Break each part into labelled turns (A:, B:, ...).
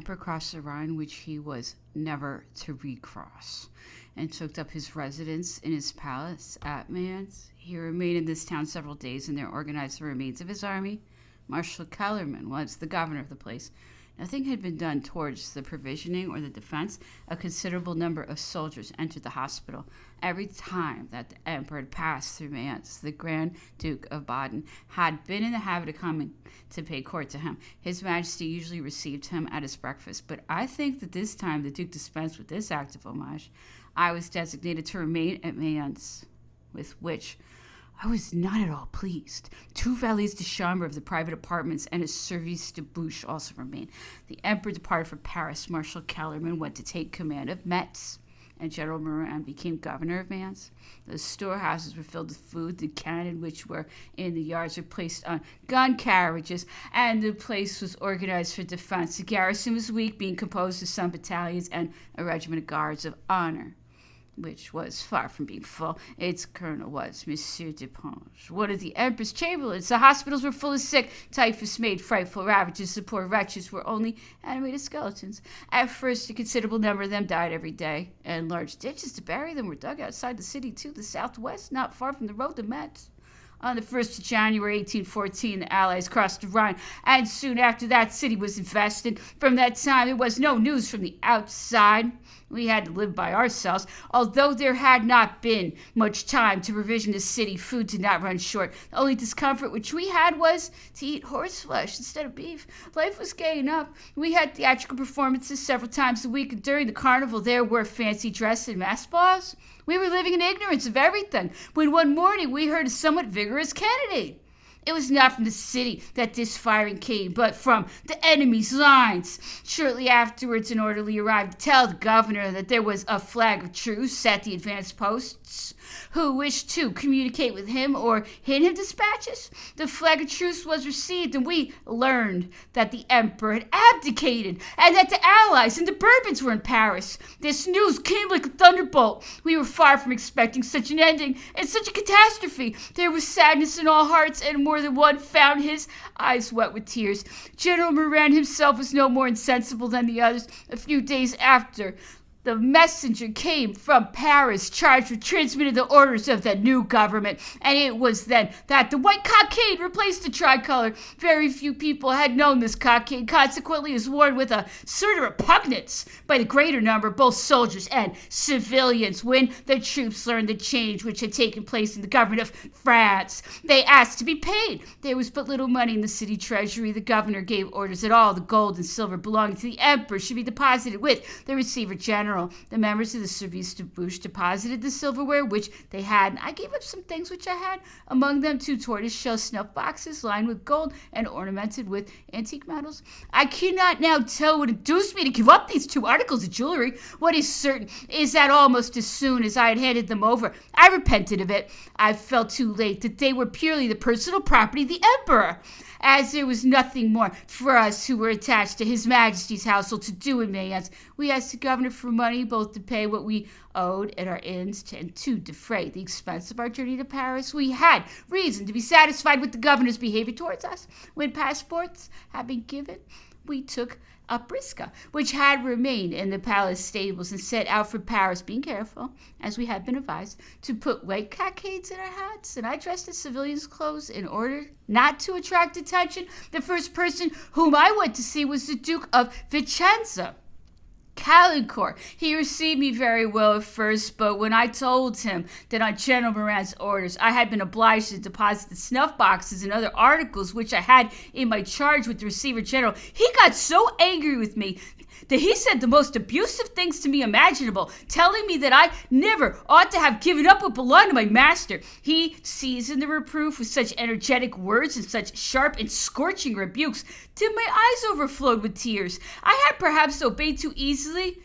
A: emperor crossed the Rhine, which he was never to recross, and took up his residence in his palace at Mayence. He remained in this town several days and there organized the remains of his army. Marshal Kellerman was the governor of the place. Nothing had been done towards the provisioning or the defense. A considerable number of soldiers entered the hospital. Every time that the emperor had passed through Mayence, the Grand Duke of Baden had been in the habit of coming to pay court to him. His Majesty usually received him at his breakfast, but I think that this time the Duke dispensed with this act of homage. I was designated to remain at Mayence, with which I was not at all pleased. 2 valets de chambre of the private apartments and a service de bouche also remained. The emperor departed for Paris. Marshal Kellerman went to take command of Metz, and General Morin became governor of Mayence. The storehouses were filled with food. The cannon which were in the yards were placed on gun carriages, and the place was organized for defense. The garrison was weak, being composed of some battalions and a regiment of guards of honor, which was far from being full. Its colonel was Monsieur Depange, one of the emperor's chamberlains. The hospitals were full of sick. Typhus made frightful ravages. The poor wretches were only animated skeletons. At first, a considerable number of them died every day, and large ditches to bury them were dug outside the city to the southwest, not far from the road to Metz. On the 1st of January, 1814, the Allies crossed the Rhine, and soon after that city was invested. From that time, there was no news from the outside. We had to live by ourselves. Although there had not been much time to provision the city, food did not run short. The only discomfort which we had was to eat horse flesh instead of beef. Life was gay enough. We had theatrical performances several times a week, and during the carnival there were fancy dress and mass balls. We were living in ignorance of everything, when one morning we heard a somewhat vigorous cannonade. It was not from the city that this firing came, but from the enemy's lines. Shortly afterwards, an orderly arrived to tell the governor that there was a flag of truce at the advanced posts. Who wished to communicate with him or hand him dispatches? The flag of truce was received, and we learned that the emperor had abdicated and that the Allies and the Bourbons were in Paris. This news came like a thunderbolt. We were far from expecting such an ending and such a catastrophe. There was sadness in all hearts, and more than one found his eyes wet with tears. General Morin himself was no more insensible than the others. A few days after, the messenger came from Paris, charged with transmitting the orders of the new government, and it was then that the white cockade replaced the tricolor. Very few people had known this cockade, consequently it was worn with a sort of repugnance by the greater number, both soldiers and civilians. When the troops learned the change which had taken place in the government of France, they asked to be paid. There was but little money in the city treasury. The governor gave orders that all the gold and silver belonging to the emperor should be deposited with the receiver general. The members of the service de bouche deposited the silverware which they had, and I gave up some things which I had, among them 2 tortoise-shell snuff boxes lined with gold and ornamented with antique metals. I cannot now tell what induced me to give up these 2 articles of jewelry. What is certain is that almost as soon as I had handed them over, I repented of it. I felt too late that they were purely the personal property of the emperor. As there was nothing more for us who were attached to His Majesty's household to do in Mayence, we asked the governor for money, both to pay what we owed at our inns and to defray the expense of our journey to Paris. We had reason to be satisfied with the governor's behavior towards us. When passports had been given, we took a briska, which had remained in the palace stables, and set out for Paris, being careful, as we had been advised, to put white cockades in our hats, and I dressed in civilian's clothes in order not to attract attention. The first person whom I went to see was the Duke of Vicenza, Calancourt. He received me very well at first, but when I told him that on General Morin's orders I had been obliged to deposit the snuff boxes and other articles which I had in my charge with the receiver general, he got so angry with me that he said the most abusive things to me imaginable, telling me that I never ought to have given up what belonged to my master. He seasoned the reproof with such energetic words and such sharp and scorching rebukes till my eyes overflowed with tears. I had perhaps obeyed too easily,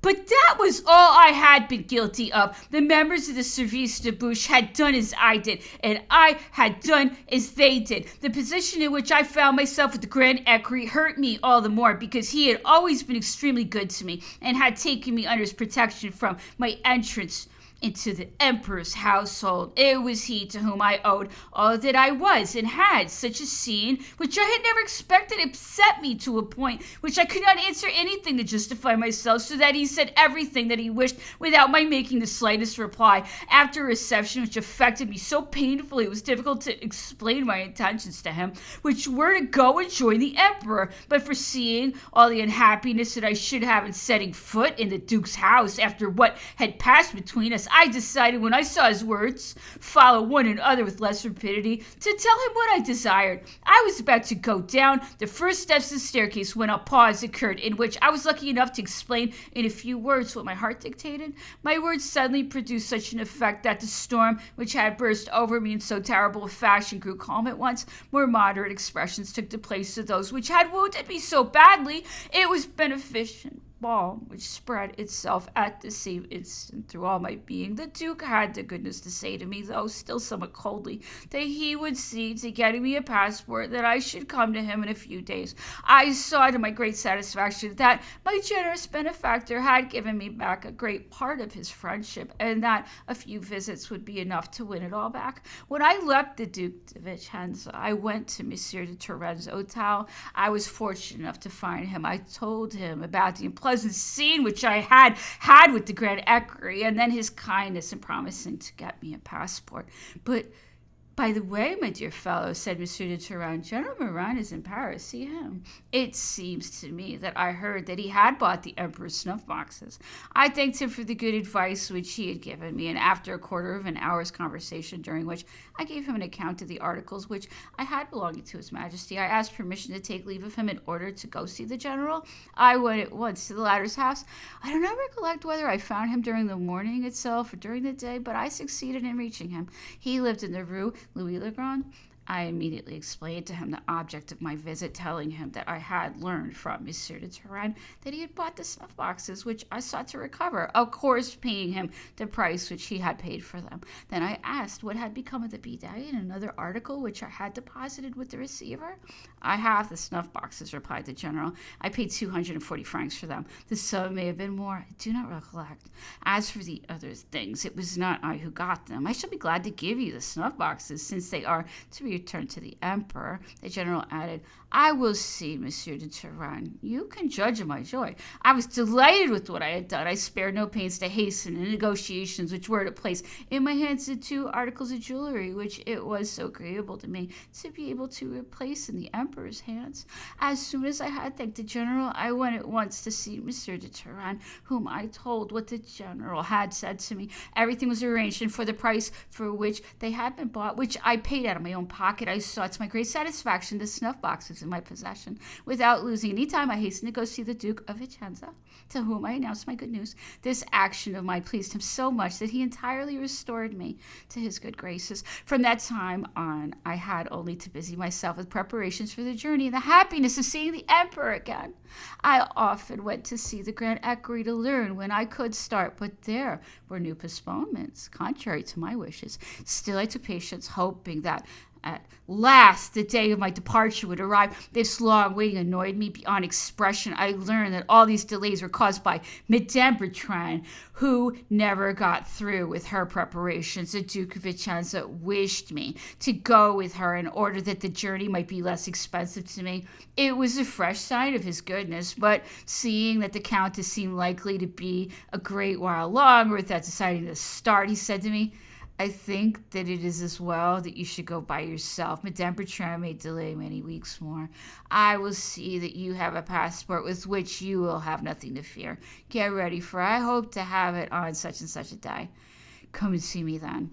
A: but that was all I had been guilty of. The members of the Service de Bouche had done as I did, and I had done as they did. The position in which I found myself with the Grand Equerry hurt me all the more, because he had always been extremely good to me, and had taken me under his protection from my entrance into the emperor's household. It was he to whom I owed all that I was and had. Such a scene, which I had never expected, upset me to a point which I could not answer anything to justify myself, so that he said everything that he wished without my making the slightest reply. After a reception which affected me so painfully, it was difficult to explain my intentions to him, which were to go and join the emperor. But foreseeing all the unhappiness that I should have in setting foot in the Duke's house after what had passed between us, I decided, when I saw his words follow one another with less rapidity, to tell him what I desired. I was about to go down the first steps of the staircase when a pause occurred, in which I was lucky enough to explain in a few words what my heart dictated. My words suddenly produced such an effect that the storm which had burst over me in so terrible a fashion grew calm at once. More moderate expressions took the place of those which had wounded me so badly. It was beneficent balm which spread itself at the same instant through all my being. The Duke had the goodness to say to me, though still somewhat coldly, that he would see to getting me a passport, that I should come to him in a few days. I saw to my great satisfaction that my generous benefactor had given me back a great part of his friendship, and that a few visits would be enough to win it all back. When I left the Duke de Vicenza, I went to Monsieur de Turenne's hotel. I was fortunate enough to find him. I told him about the unpleasant scene which I had with the Grand Equerry, and then his kindness in promising to get me a passport. But, by the way, my dear fellow, said Monsieur de Turenne, General Morin is in Paris. See him. It seems to me that I heard that he had bought the Emperor's snuff boxes. I thanked him for the good advice which he had given me, and after a quarter of an hour's conversation, during which I gave him an account of the articles which I had belonging to His Majesty, I asked permission to take leave of him in order to go see the general. I went at once to the latter's house. I do not recollect whether I found him during the morning itself or during the day, but I succeeded in reaching him. He lived in the Rue Louis le Grand. I immediately explained to him the object of my visit, telling him that I had learned from Monsieur de Turenne that he had bought the snuff boxes, which I sought to recover, of course paying him the price which he had paid for them. Then I asked what had become of the bidet and another article which I had deposited with the receiver. I have the snuff boxes, replied the general. I paid 240 francs for them. The sum may have been more. I do not recollect. As for the other things, it was not I who got them. I shall be glad to give you the snuff boxes, since they are to be returned to the emperor. The general added, I will see, Monsieur de Turenne. You can judge of my joy. I was delighted with what I had done. I spared no pains to hasten the negotiations which were to place in my hands the 2 articles of jewelry which it was so agreeable to me to be able to replace in the emperor's hands. As soon as I had thanked the general, I went at once to see Monsieur de Turenne, whom I told what the general had said to me. Everything was arranged, and for the price for which they had been bought, which I paid out of my own pocket, I saw to my great satisfaction the snuff boxes in my possession. Without losing any time, I hastened to go see the Duke of Vicenza, to whom I announced my good news. This action of mine pleased him so much that he entirely restored me to his good graces. From that time on, I had only to busy myself with preparations for the journey and the happiness of seeing the emperor again. I often went to see the Grand Equerry to learn when I could start, but there were new postponements, contrary to my wishes. Still, I took patience, hoping that at last the day of my departure would arrive. This long waiting annoyed me beyond expression. I learned that all these delays were caused by Madame Bertrand, who never got through with her preparations. The Duke of Vicenza wished me to go with her in order that the journey might be less expensive to me. It was a fresh sign of his goodness, but seeing that the Countess seemed likely to be a great while longer without deciding to start, he said to me, I think that it is as well that you should go by yourself. Madame Bertrand may delay many weeks more. I will see that you have a passport with which you will have nothing to fear. Get ready, for I hope to have it on such and such a day. Come and see me then.